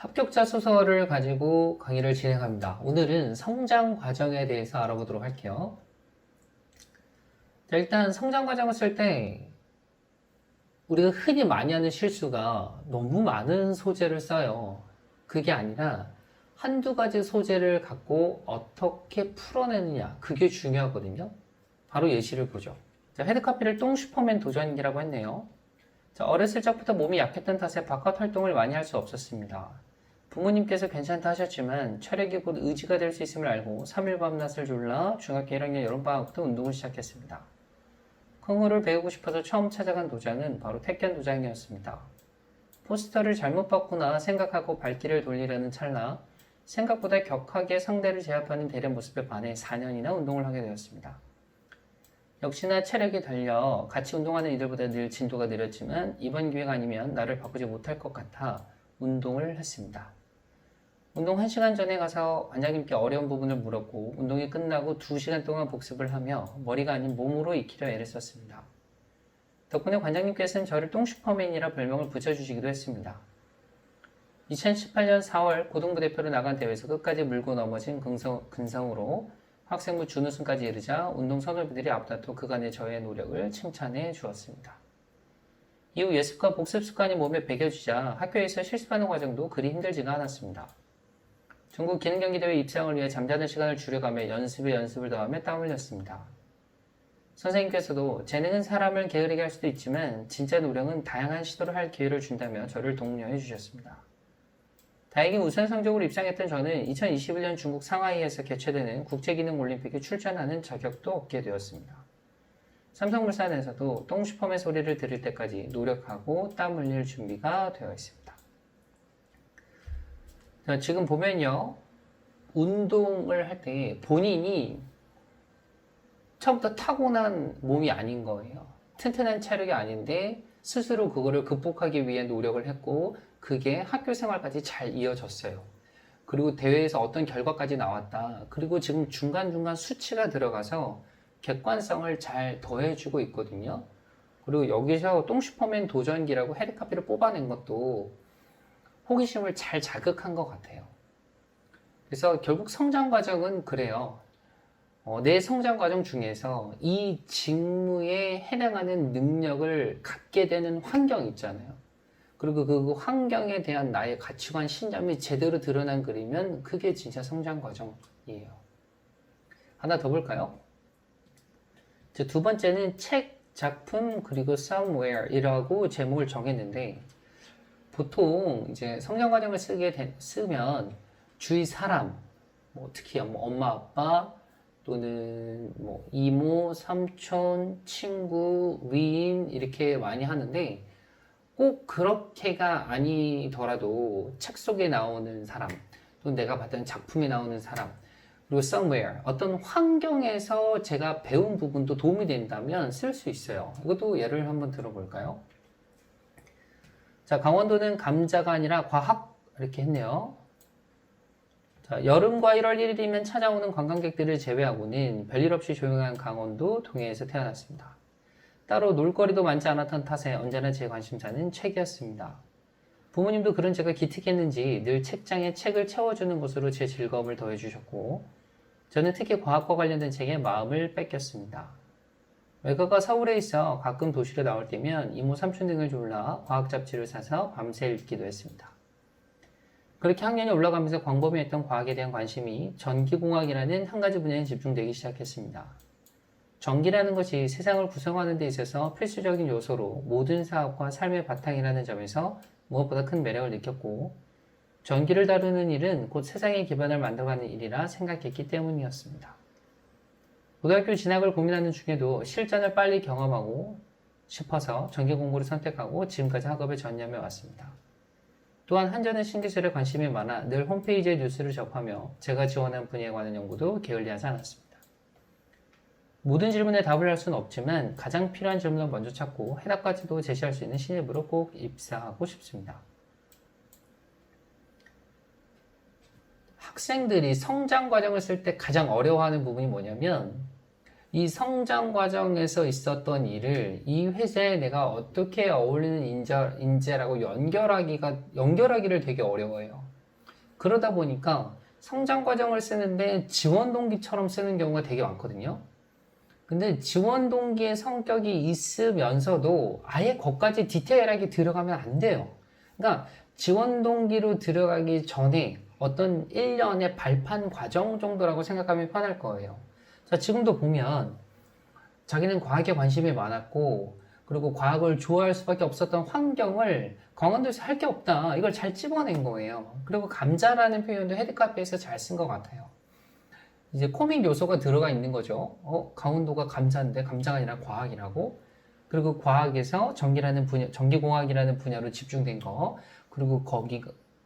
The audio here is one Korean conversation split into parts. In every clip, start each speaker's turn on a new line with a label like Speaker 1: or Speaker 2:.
Speaker 1: 합격자 수서를 가지고 강의를 진행합니다. 오늘은 성장 과정에 대해서 알아보도록 할게요. 자, 일단 성장 과정을 쓸 때 우리가 흔히 많이 하는 실수가 너무 많은 소재를 써요. 그게 아니라 한두 가지 소재를 갖고 어떻게 풀어내느냐, 그게 중요하거든요. 바로 예시를 보죠. 자, 헤드카피를 똥 슈퍼맨 도전기라고 했네요. 자, 어렸을 적부터 몸이 약했던 탓에 바깥 활동을 많이 할 수 없었습니다. 부모님께서 괜찮다 하셨지만 체력이 곧 의지가 될 수 있음을 알고 3일 밤낮을 졸라 중학교 1학년 여름방학부터 운동을 시작했습니다. 쿵후를 배우고 싶어서 처음 찾아간 도장은 바로 태권 도장이었습니다. 포스터를 잘못 봤구나 생각하고 발길을 돌리려는 찰나 생각보다 격하게 상대를 제압하는 대련 모습에 반해 4년이나 운동을 하게 되었습니다. 역시나 체력이 달려 같이 운동하는 이들보다 늘 진도가 느렸지만 이번 기회가 아니면 나를 바꾸지 못할 것 같아 운동을 했습니다. 운동 1시간 전에 가서 관장님께 어려운 부분을 물었고 운동이 끝나고 2시간 동안 복습을 하며 머리가 아닌 몸으로 익히려 애를 썼습니다. 덕분에 관장님께서는 저를 똥슈퍼맨이라 별명을 붙여주시기도 했습니다. 2018년 4월 고등부 대표로 나간 대회에서 끝까지 물고 넘어진 근성으로 학생부 준우승까지 이르자 운동 선후배들이 앞다퉈 그간의 저의 노력을 칭찬해 주었습니다. 이후 예습과 복습 습관이 몸에 배겨지자 학교에서 실습하는 과정도 그리 힘들지가 않았습니다. 전국 기능경기대회 입상을 위해 잠자는 시간을 줄여가며 연습에 연습을 더하며 땀 흘렸습니다. 선생님께서도 재능은 사람을 게으르게 할 수도 있지만 진짜 노력은 다양한 시도를 할 기회를 준다며 저를 독려해 주셨습니다. 다행히 우선 성적으로 입상했던 저는 2021년 중국 상하이에서 개최되는 국제기능올림픽에 출전하는 자격도 얻게 되었습니다. 삼성물산에서도 똥슈퍼맨 소리를 들을 때까지 노력하고 땀 흘릴 준비가 되어 있습니다. 자, 지금 보면요. 운동을 할 때 본인이 처음부터 타고난 몸이 아닌 거예요. 튼튼한 체력이 아닌데 스스로 그거를 극복하기 위해 노력을 했고 그게 학교 생활까지 잘 이어졌어요. 그리고 대회에서 어떤 결과까지 나왔다. 그리고 지금 중간중간 수치가 들어가서 객관성을 잘 더해주고 있거든요. 그리고 여기서 똥슈퍼맨 도전기라고 헤드카피를 뽑아낸 것도 호기심을 잘 자극한 것 같아요. 그래서 결국 성장 과정은 그래요. 내 성장 과정 중에서 이 직무에 해당하는 능력을 갖게 되는 환경 있잖아요. 그리고 그 환경에 대한 나의 가치관, 신념이 제대로 드러난 글이면 그게 진짜 성장 과정이에요. 하나 더 볼까요? 두 번째는 책, 작품, 그리고 somewhere이라고 제목을 정했는데 보통 이제 성장 과정을 쓰면 주위 사람, 특히 엄마, 아빠, 또는 이모, 삼촌, 친구, 위인 이렇게 많이 하는데 꼭 그렇게가 아니더라도 책 속에 나오는 사람, 또 내가 봤던 작품에 나오는 사람, 그리고 somewhere, 어떤 환경에서 제가 배운 부분도 도움이 된다면 쓸 수 있어요. 이것도 예를 한번 들어볼까요? 자, 강원도는 감자가 아니라 과학 이렇게 했네요. 자, 여름과 1월 1일이면 찾아오는 관광객들을 제외하고는 별일 없이 조용한 강원도 동해에서 태어났습니다. 따로 놀거리도 많지 않았던 탓에 언제나 제 관심사는 책이었습니다. 부모님도 그런 제가 기특했는지 늘 책장에 책을 채워주는 것으로 제 즐거움을 더해주셨고 저는 특히 과학과 관련된 책에 마음을 뺏겼습니다. 외가가 서울에 있어 가끔 도시로 나올 때면 이모 삼촌 등을 졸라 과학 잡지를 사서 밤새 읽기도 했습니다. 그렇게 학년이 올라가면서 광범위했던 과학에 대한 관심이 전기공학이라는 한 가지 분야에 집중되기 시작했습니다. 전기라는 것이 세상을 구성하는 데 있어서 필수적인 요소로 모든 사업과 삶의 바탕이라는 점에서 무엇보다 큰 매력을 느꼈고 전기를 다루는 일은 곧 세상의 기반을 만들어가는 일이라 생각했기 때문이었습니다. 고등학교 진학을 고민하는 중에도 실전을 빨리 경험하고 싶어서 전기 공부를 선택하고 지금까지 학업에 전념해 왔습니다. 또한 한전의 신기술에 관심이 많아 늘 홈페이지에 뉴스를 접하며 제가 지원한 분야에 관한 연구도 게을리하지 않았습니다. 모든 질문에 답을 할 수는 없지만 가장 필요한 질문을 먼저 찾고 해답까지도 제시할 수 있는 신입으로 꼭 입사하고 싶습니다. 학생들이 성장 과정을 쓸 때 가장 어려워하는 부분이 뭐냐면 이 성장 과정에서 있었던 일을 이 회사에 내가 어떻게 어울리는 인재라고 연결하기를 되게 어려워해요. 그러다 보니까 성장 과정을 쓰는데 지원 동기처럼 쓰는 경우가 되게 많거든요. 근데 지원 동기의 성격이 있으면서도 아예 거기까지 디테일하게 들어가면 안 돼요. 그러니까 지원 동기로 들어가기 전에 어떤 1년의 발판 과정 정도라고 생각하면 편할 거예요. 자, 지금도 보면 자기는 과학에 관심이 많았고, 그리고 과학을 좋아할 수밖에 없었던 환경을 강원도에서 할 게 없다. 이걸 잘 찝어낸 거예요. 그리고 감자라는 표현도 헤드카페에서 잘 쓴 것 같아요. 이제 코믹 요소가 들어가 있는 거죠. 강원도가 감자인데 감자가 아니라 과학이라고. 그리고 과학에서 전기라는 분야, 전기공학이라는 분야로 집중된 거. 그리고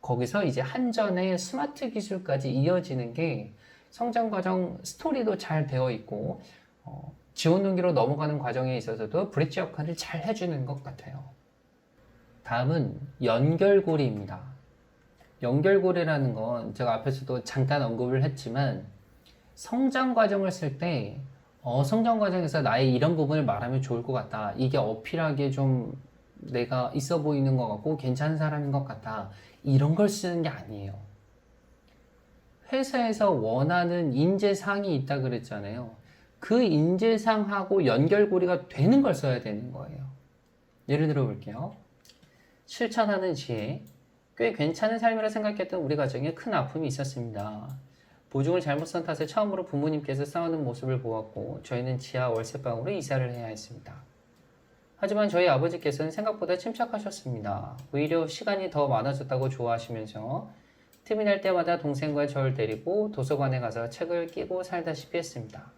Speaker 1: 거기서 이제 한전의 스마트 기술까지 이어지는 게 성장 과정 스토리도 잘 되어 있고, 지원 동기로 넘어가는 과정에 있어서도 브릿지 역할을 잘 해주는 것 같아요. 다음은 연결고리입니다. 연결고리라는 건 제가 앞에서도 잠깐 언급을 했지만 성장 과정을 쓸 때 성장 과정에서 나의 이런 부분을 말하면 좋을 것 같다. 이게 어필하기에 좀 내가 있어 보이는 것 같고 괜찮은 사람인 것 같다. 이런 걸 쓰는 게 아니에요. 회사에서 원하는 인재상이 있다 그랬잖아요. 그 인재상하고 연결고리가 되는 걸 써야 되는 거예요. 예를 들어 볼게요. 실천하는 지혜. 꽤 괜찮은 삶이라 생각했던 우리 가정에 큰 아픔이 있었습니다. 보증을 잘못 쓴 탓에 처음으로 부모님께서 싸우는 모습을 보았고 저희는 지하 월세방으로 이사를 해야 했습니다. 하지만 저희 아버지께서는 생각보다 침착하셨습니다. 오히려 시간이 더 많아졌다고 좋아하시면서 틈이 날 때마다 동생과 저를 데리고 도서관에 가서 책을 끼고 살다시피 했습니다.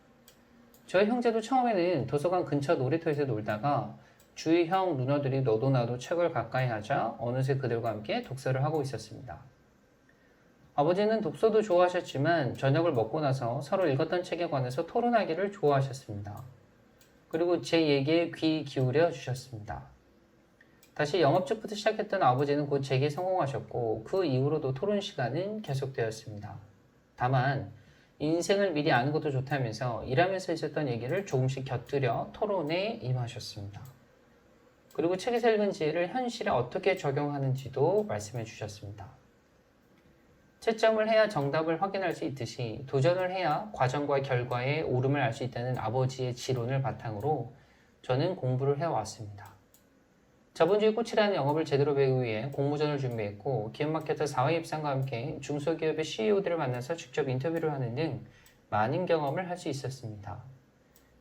Speaker 1: 저희 형제도 처음에는 도서관 근처 놀이터에서 놀다가 주위 형 누나들이 너도 나도 책을 가까이 하자 어느새 그들과 함께 독서를 하고 있었습니다. 아버지는 독서도 좋아하셨지만 저녁을 먹고 나서 서로 읽었던 책에 관해서 토론하기를 좋아하셨습니다. 그리고 제 얘기에 귀 기울여 주셨습니다. 다시 영업직부터 시작했던 아버지는 곧 재기에 성공하셨고 그 이후로도 토론 시간은 계속되었습니다. 다만 인생을 미리 아는 것도 좋다면서 일하면서 있었던 얘기를 조금씩 곁들여 토론에 임하셨습니다. 그리고 책에서 읽은 지혜를 현실에 어떻게 적용하는지도 말씀해 주셨습니다. 채점을 해야 정답을 확인할 수 있듯이 도전을 해야 과정과 결과의 옳음을 알 수 있다는 아버지의 지론을 바탕으로 저는 공부를 해왔습니다. 자본주의 꽃이라는 영업을 제대로 배우기 위해 공모전을 준비했고 기업마케터 4회 입상과 함께 중소기업의 CEO들을 만나서 직접 인터뷰를 하는 등 많은 경험을 할 수 있었습니다.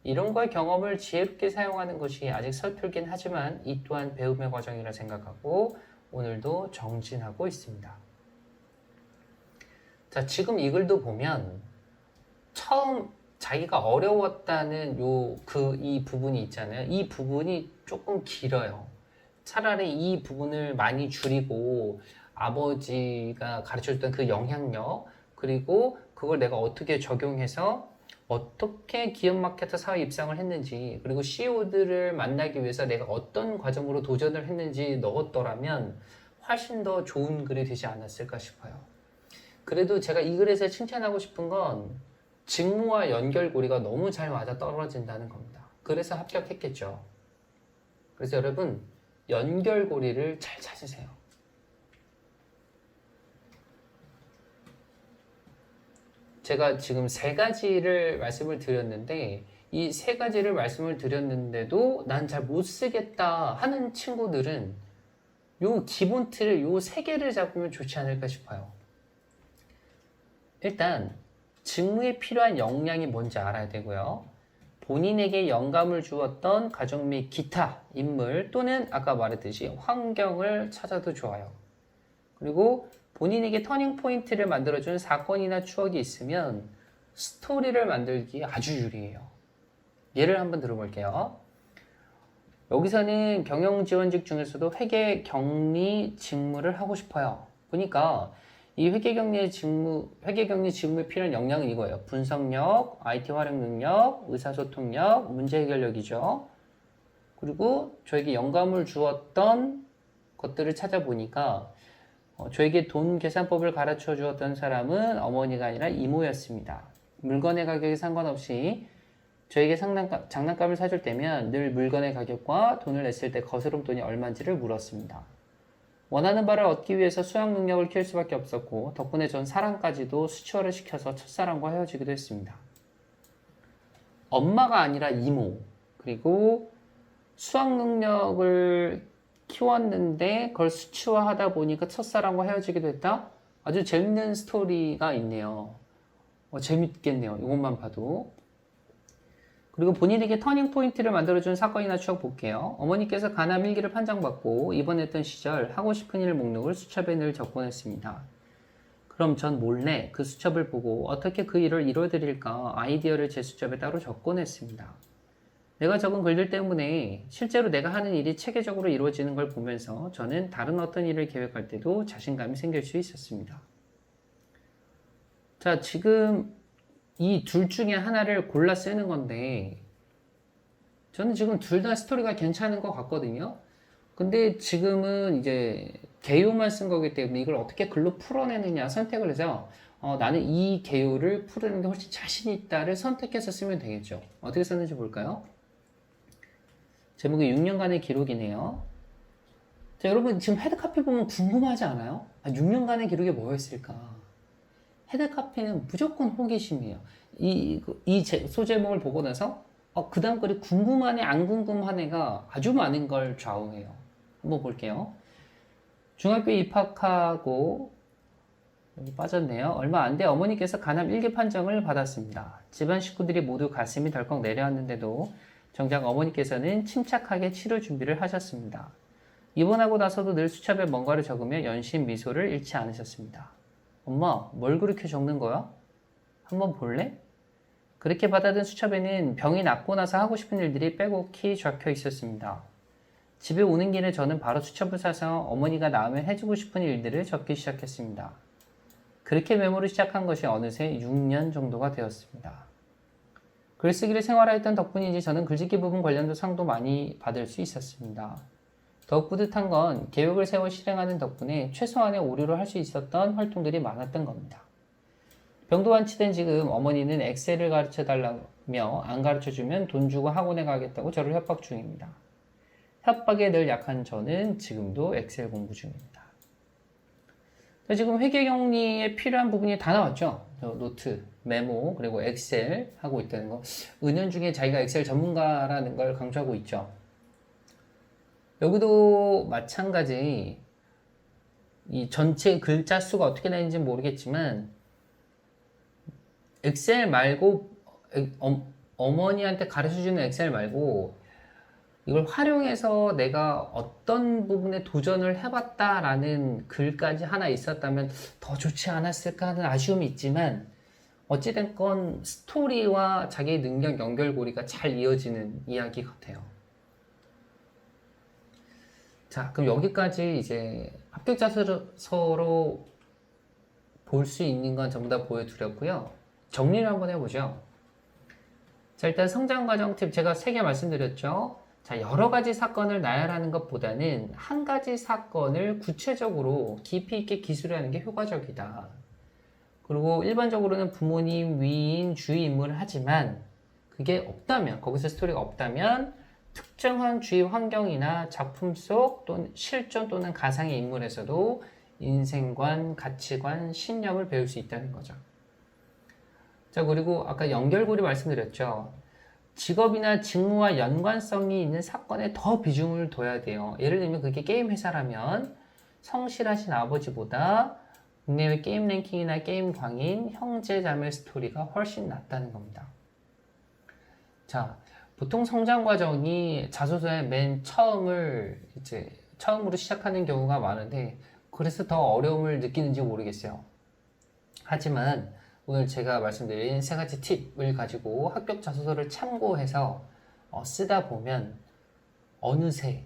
Speaker 1: 이론과 경험을 지혜롭게 사용하는 것이 아직 서툴긴 하지만 이 또한 배움의 과정이라 생각하고 오늘도 정진하고 있습니다. 자, 지금 이 글도 보면 처음 자기가 어려웠다는 이 부분이 있잖아요. 이 부분이 조금 길어요. 차라리 이 부분을 많이 줄이고 아버지가 가르쳐줬던 그 영향력 그리고 그걸 내가 어떻게 적용해서 어떻게 기업 마케터 사회 입상을 했는지 그리고 CEO들을 만나기 위해서 내가 어떤 과정으로 도전을 했는지 넣었더라면 훨씬 더 좋은 글이 되지 않았을까 싶어요. 그래도 제가 이 글에서 칭찬하고 싶은 건 직무와 연결고리가 너무 잘 맞아 떨어진다는 겁니다. 그래서 합격했겠죠. 그래서 여러분 연결고리를 잘 찾으세요. 제가 지금 세 가지를 말씀을 드렸는데 이 세 가지를 말씀을 드렸는데도 난 잘 못 쓰겠다 하는 친구들은 요 기본 틀을 요 세 개를 잡으면 좋지 않을까 싶어요. 일단 직무에 필요한 역량이 뭔지 알아야 되고요. 본인에게 영감을 주었던 가족 및 기타 인물 또는 아까 말했듯이 환경을 찾아도 좋아요. 그리고 본인에게 터닝 포인트를 만들어준 사건이나 추억이 있으면 스토리를 만들기에 아주 유리해요. 예를 한번 들어볼게요. 여기서는 경영지원직 중에서도 회계 격리 직무를 하고 싶어요. 보니까 이 회계격리 직무에 필요한 역량은 이거예요. 분석력, IT 활용 능력, 의사소통력, 문제 해결력이죠. 그리고 저에게 영감을 주었던 것들을 찾아보니까 저에게 돈 계산법을 가르쳐 주었던 사람은 어머니가 아니라 이모였습니다. 물건의 가격에 상관없이 저에게 장난감을 사줄 때면 늘 물건의 가격과 돈을 냈을 때 거스름 돈이 얼마인지를 물었습니다. 원하는 바를 얻기 위해서 수학 능력을 키울 수밖에 없었고 덕분에 전 사랑까지도 수치화를 시켜서 첫사랑과 헤어지기도 했습니다. 엄마가 아니라 이모, 그리고 수학 능력을 키웠는데 그걸 수치화하다 보니까 첫사랑과 헤어지기도 했다? 아주 재밌는 스토리가 있네요. 재밌겠네요. 이것만 봐도. 그리고 본인에게 터닝 포인트를 만들어준 사건이나 추억 볼게요. 어머니께서 간암 일기를 판정받고 입원했던 시절 하고 싶은 일 목록을 수첩에 늘 적곤 했습니다. 그럼 전 몰래 그 수첩을 보고 어떻게 그 일을 이뤄드릴까 아이디어를 제 수첩에 따로 적곤 했습니다. 내가 적은 글들 때문에 실제로 내가 하는 일이 체계적으로 이루어지는 걸 보면서 저는 다른 어떤 일을 계획할 때도 자신감이 생길 수 있었습니다. 자, 지금 이 둘 중에 하나를 골라 쓰는 건데 저는 지금 둘 다 스토리가 괜찮은 것 같거든요. 근데 지금은 이제 개요만 쓴 거기 때문에 이걸 어떻게 글로 풀어내느냐 선택을 해서 나는 이 개요를 풀어내는 게 훨씬 자신 있다를 선택해서 쓰면 되겠죠. 어떻게 썼는지 볼까요? 제목이 6년간의 기록이네요. 자, 여러분 지금 헤드카피 보면 궁금하지 않아요? 6년간의 기록이 뭐였을까? 헤드카피는 무조건 호기심이에요. 이 소제목을 보고 나서 그 다음 글이 궁금하네 안 궁금하네가 아주 많은 걸 좌우해요. 한번 볼게요. 중학교에 입학하고 여기 빠졌네요. 얼마 안 돼 어머니께서 간암 1기 판정을 받았습니다. 집안 식구들이 모두 가슴이 덜컥 내려앉는데도 정작 어머니께서는 침착하게 치료 준비를 하셨습니다. 입원하고 나서도 늘 수첩에 뭔가를 적으며 연신 미소를 잃지 않으셨습니다. 엄마, 뭘 그렇게 적는 거야? 한번 볼래? 그렇게 받아든 수첩에는 병이 낫고 나서 하고 싶은 일들이 빼곡히 적혀 있었습니다. 집에 오는 길에 저는 바로 수첩을 사서 어머니가 나으면 해주고 싶은 일들을 적기 시작했습니다. 그렇게 메모를 시작한 것이 어느새 6년 정도가 되었습니다. 글쓰기를 생활화했던 덕분인지 저는 글짓기 부분 관련된 상도 많이 받을 수 있었습니다. 더욱 뿌듯한 건 계획을 세워 실행하는 덕분에 최소한의 오류를 할 수 있었던 활동들이 많았던 겁니다. 병도 완치된 지금 어머니는 엑셀을 가르쳐달라며 안 가르쳐주면 돈 주고 학원에 가겠다고 저를 협박 중입니다. 협박에 늘 약한 저는 지금도 엑셀 공부 중입니다. 지금 회계정리에 필요한 부분이 다 나왔죠. 노트, 메모, 그리고 엑셀 하고 있다는 거. 은연중에 자기가 엑셀 전문가라는 걸 강조하고 있죠. 여기도 마찬가지 이 전체 글자 수가 어떻게 되는지 모르겠지만 엑셀 말고 어머니한테 가르쳐주는 엑셀 말고 이걸 활용해서 내가 어떤 부분에 도전을 해봤다라는 글까지 하나 있었다면 더 좋지 않았을까 하는 아쉬움이 있지만 어찌된 건 스토리와 자기의 능력 연결고리가 잘 이어지는 이야기 같아요. 자, 그럼 여기까지 이제 합격 자소서로 볼 수 있는 건 전부 다 보여드렸고요. 정리를 한번 해보죠. 자, 일단 성장 과정 팁 제가 3개 말씀드렸죠. 자, 여러 가지 사건을 나열하는 것보다는 한 가지 사건을 구체적으로 깊이 있게 기술하는 게 효과적이다. 그리고 일반적으로는 부모님, 위인, 주위 인물을 하지만 그게 없다면, 거기서 스토리가 없다면 특정한 주위 환경이나 작품 속 또는 실존 또는 가상의 인물에서도 인생관, 가치관, 신념을 배울 수 있다는 거죠. 자, 그리고 아까 연결고리 말씀드렸죠. 직업이나 직무와 연관성이 있는 사건에 더 비중을 둬야 돼요. 예를 들면 그게 게임 회사라면 성실하신 아버지보다 국내외 게임 랭킹이나 게임 광인, 형제 자매 스토리가 훨씬 낫다는 겁니다. 자, 보통 성장 과정이 자소서의 맨 처음으로 시작하는 경우가 많은데 그래서 더 어려움을 느끼는지 모르겠어요. 하지만 오늘 제가 말씀드린 3가지 팁을 가지고 합격 자소서를 참고해서 쓰다 보면 어느새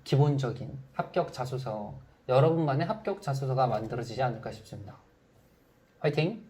Speaker 1: 기본적인 합격 자소서, 여러분만의 합격 자소서가 만들어지지 않을까 싶습니다. 화이팅!